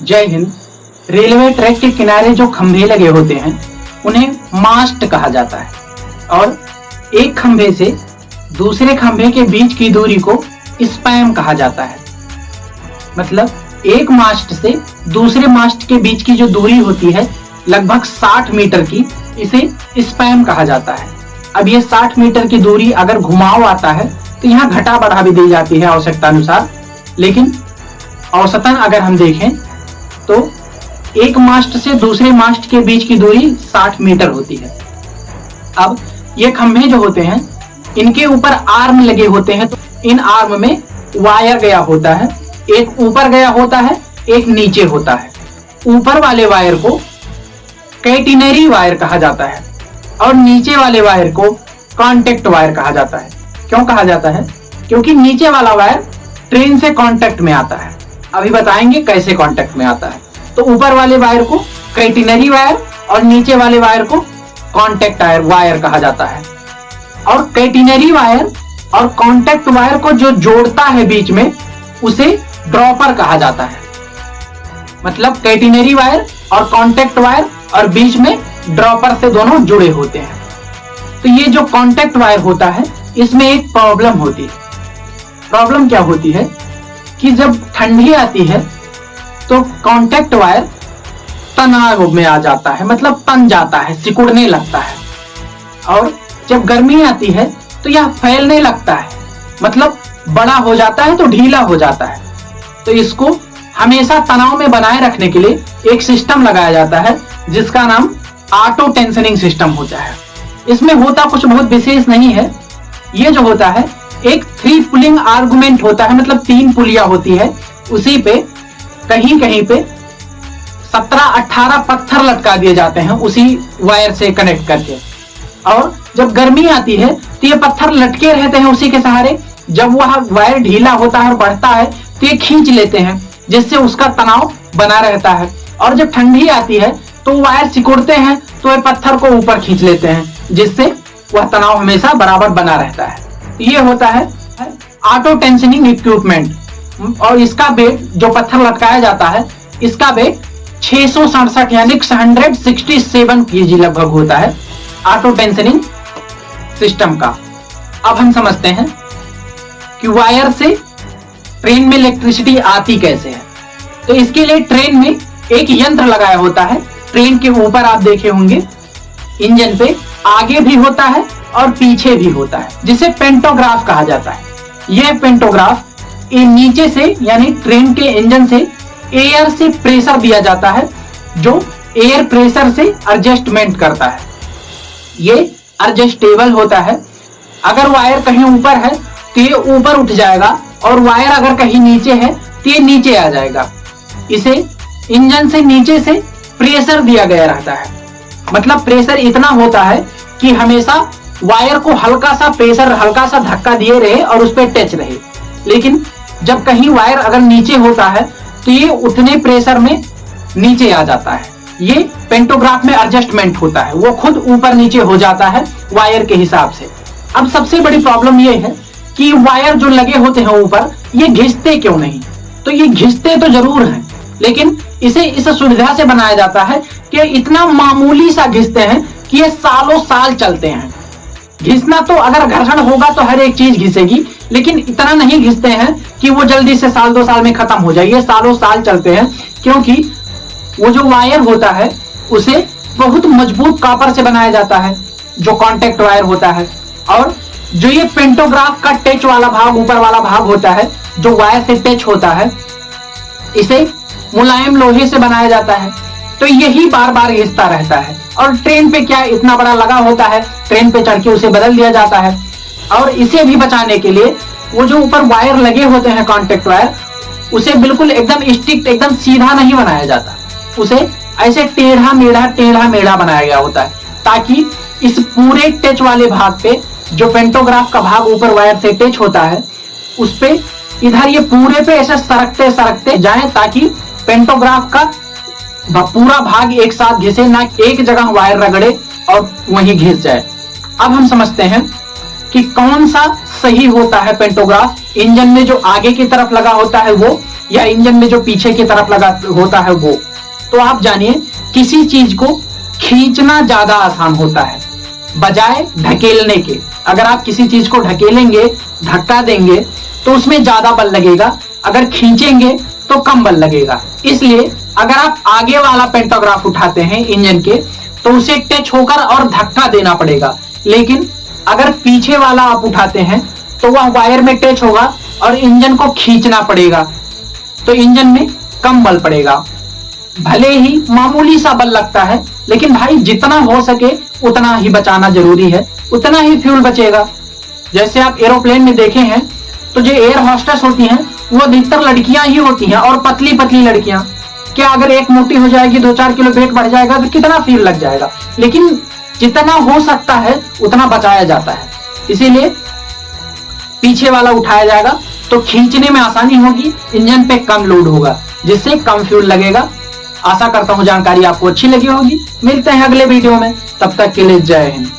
जय Hind. Railway track के किनारे जो खंभे लगे होते हैं उन्हें मास्ट कहा जाता है और एक खंभे से दूसरे खंभे के बीच की दूरी को स्पैम कहा जाता है। मतलब एक मास्ट से दूसरे मास्ट के बीच की जो दूरी होती है लगभग 60 मीटर की, इसे स्पैम कहा जाता है। अब ये 60 मीटर की दूरी अगर घुमाव आता है तो यहाँ घटा बढ़ा भी दी जाती है आवश्यकता अनुसार, लेकिन औसतन अगर हम देखें तो एक मास्ट से दूसरे मास्ट के बीच की दूरी 60 मीटर होती है। अब ये खंभे जो होते हैं इनके ऊपर आर्म लगे होते हैं, तो इन आर्म में वायर गया होता है, एक ऊपर गया होता है, एक नीचे होता है। ऊपर वाले वायर को कैटिनरी वायर कहा जाता है और नीचे वाले वायर को कांटेक्ट वायर कहा जाता है। क्यों कहा जाता है? क्योंकि नीचे वाला वायर ट्रेन से कांटेक्ट में आता है। अभी बताएंगे कैसे कांटेक्ट में आता है। तो ऊपर वाले वायर को कैटिनरी वायर और नीचे वाले वायर को कांटेक्ट वायर कहा जाता है। और कैटिनरी वायर और कांटेक्ट वायर को जो जोड़ता है बीच में उसे ड्रॉपर कहा जाता है। मतलब कैटिनरी वायर और कांटेक्ट वायर और बीच में ड्रॉपर से दोनों जुड़े होते हैं। तो ये जो कांटेक्ट वायर होता है इसमें एक प्रॉब्लम होती है। प्रॉब्लम क्या होती है कि जब ठंडी आती है तो कांटेक्ट वायर तनाव में आ जाता है, मतलब तन जाता है, सिकुड़ने लगता है। और जब गर्मी आती है तो यह फैलने लगता है, मतलब बड़ा हो जाता है तो ढीला हो जाता है। तो इसको हमेशा तनाव में बनाए रखने के लिए एक सिस्टम लगाया जाता है जिसका नाम ऑटो टेंशनिंग सिस्टम होता है। इसमें होता कुछ बहुत विशेष नहीं है। ये जो होता है एक 3 पुलिंग आर्गुमेंट होता है, मतलब 3 पुलिया होती है, उसी पे कहीं कहीं पे 17-18 पत्थर लटका दिए जाते हैं उसी वायर से कनेक्ट करके। और जब गर्मी आती है तो ये पत्थर लटके रहते हैं उसी के सहारे। जब वह वायर ढीला होता है और बढ़ता है तो ये खींच लेते हैं, जिससे उसका तनाव बना रहता है। और जब ठंडी आती है तो वायर सिकुड़ते हैं तो ये पत्थर को ऊपर खींच लेते हैं, जिससे वह तनाव हमेशा बराबर बना रहता है। ये होता है ऑटो टेंशनिंग इक्विपमेंट। और इसका वेट जो पत्थर लटकाया जाता है इसका वेट 667 यानी 167 kg लगभग होता है ऑटो टेंशनिंग सिस्टम का। अब हम समझते हैं कि वायर से ट्रेन में इलेक्ट्रिसिटी आती कैसे है। तो इसके लिए ट्रेन में एक यंत्र लगाया होता है। ट्रेन के ऊपर आप देखे होंगे इंजन पे आगे भी होता है और पीछे भी होता है, जिसे पेंटोग्राफ कहा जाता है। यह पेंटोग्राफ नीचे से यानी ट्रेन के इंजन से एयर से प्रेशर दिया जाता है, जो एयर प्रेशर से एडजस्टमेंट करता है। ये एडजस्टेबल होता है। अगर वायर कहीं ऊपर है तो ये ऊपर उठ जाएगा और वायर अगर कहीं नीचे है तो ये नीचे आ जाएगा। इसे इंजन से नीचे से प्रेशर दिया गया रहता है। मतलब प्रेशर इतना होता है कि हमेशा वायर को हल्का सा प्रेशर, हल्का सा धक्का दिए रहे और उस पर टच रहे। लेकिन जब कहीं वायर अगर नीचे होता है तो ये उतने प्रेशर में नीचे आ जाता है। ये पेंटोग्राफ में एडजस्टमेंट होता है, वो खुद ऊपर नीचे हो जाता है वायर के हिसाब से। अब सबसे बड़ी प्रॉब्लम ये है कि वायर जो लगे होते हैं ऊपर ये घिसते क्यों नहीं। तो ये घिसते तो जरूर हैं, लेकिन इसे इस सुविधा से बनाया जाता है कि इतना मामूली सा घिसते हैं कि ये सालों साल चलते हैं। घिसना तो अगर घर्षण होगा तो हर एक चीज घिसेगी, लेकिन इतना नहीं घिसते हैं कि वो जल्दी से साल 2 साल में खत्म हो जाए। ये सालों साल चलते हैं क्योंकि वो जो वायर होता है उसे बहुत मजबूत कॉपर से बनाया जाता है, जो कांटेक्ट वायर होता है। और जो ये पेंटोग्राफ का टच वाला भाग, ऊपर वाला भाग होता है जो वायर से टच होता है, इसे मुलायम लोहे से बनाया जाता है। तो यही बार बार घिसता रहता है। और ट्रेन पे क्या इतना बड़ा लगा होता है, ट्रेन पे चढ़ के उसे बदल दिया जाता है। और इसे भी बचाने के लिए वो जो ऊपर वायर लगे होते हैं कांटेक्ट वायर, उसे बिल्कुल एकदम स्ट्रिक्ट, एकदम सीधा नहीं बनाया जाता। उसे ऐसे टेढ़ा मेढ़ा बनाया गया होता है, ताकि इस पूरे टच वाले भाग पे, जो पेंटोग्राफ का भाग ऊपर वायर से टच होता है, उस पे इधर ये पूरे पे ऐसे सरकते जाए, ताकि पेंटोग्राफ का पूरा भाग एक साथ घिसे, ना एक जगह वायर रगड़े और वहीं घिस जाए। अब हम समझते हैं कि कौन सा सही होता है पेंटोग्राफ। इंजन में जो आगे की तरफ लगा होता है वो, या इंजन में जो पीछे की तरफ लगा होता है वो। तो आप जानिए किसी चीज को खींचना ज्यादा आसान होता है बजाय ढकेलने के। अगर आप किसी चीज को ढकेलेंगे, धक्का देंगे तो उसमें ज्यादा बल लगेगा, अगर खींचेंगे तो कम बल लगेगा। इसलिए अगर आप आगे वाला पेंटोग्राफ उठाते हैं इंजन के तो उसे टच होकर और धक्का देना पड़ेगा, लेकिन अगर पीछे वाला आप उठाते हैं तो वह वायर में टच होगा और इंजन को खींचना पड़ेगा, तो इंजन में कम बल पड़ेगा। भले ही मामूली सा बल लगता है, लेकिन भाई जितना हो सके उतना ही बचाना जरूरी है, उतना ही फ्यूल बचेगा। जैसे आप एरोप्लेन में देखे हैं तो जो एयर होस्टेस होती हैं वो अधिकतर लड़कियां ही होती हैं, और पतली पतली लड़कियां। क्या अगर एक मोटी हो जाएगी, 2-4 किलो वेट बढ़ जाएगा तो कितना फ्यूल लग जाएगा, लेकिन जितना हो सकता है उतना बचाया जाता है। इसीलिए पीछे वाला उठाया जाएगा तो खींचने में आसानी होगी, इंजन पे कम लोड होगा, जिससे कम फ्यूल लगेगा। आशा करता हूं जानकारी आपको अच्छी लगी होगी। मिलते हैं अगले वीडियो में, तब तक के लिए जय हिंद।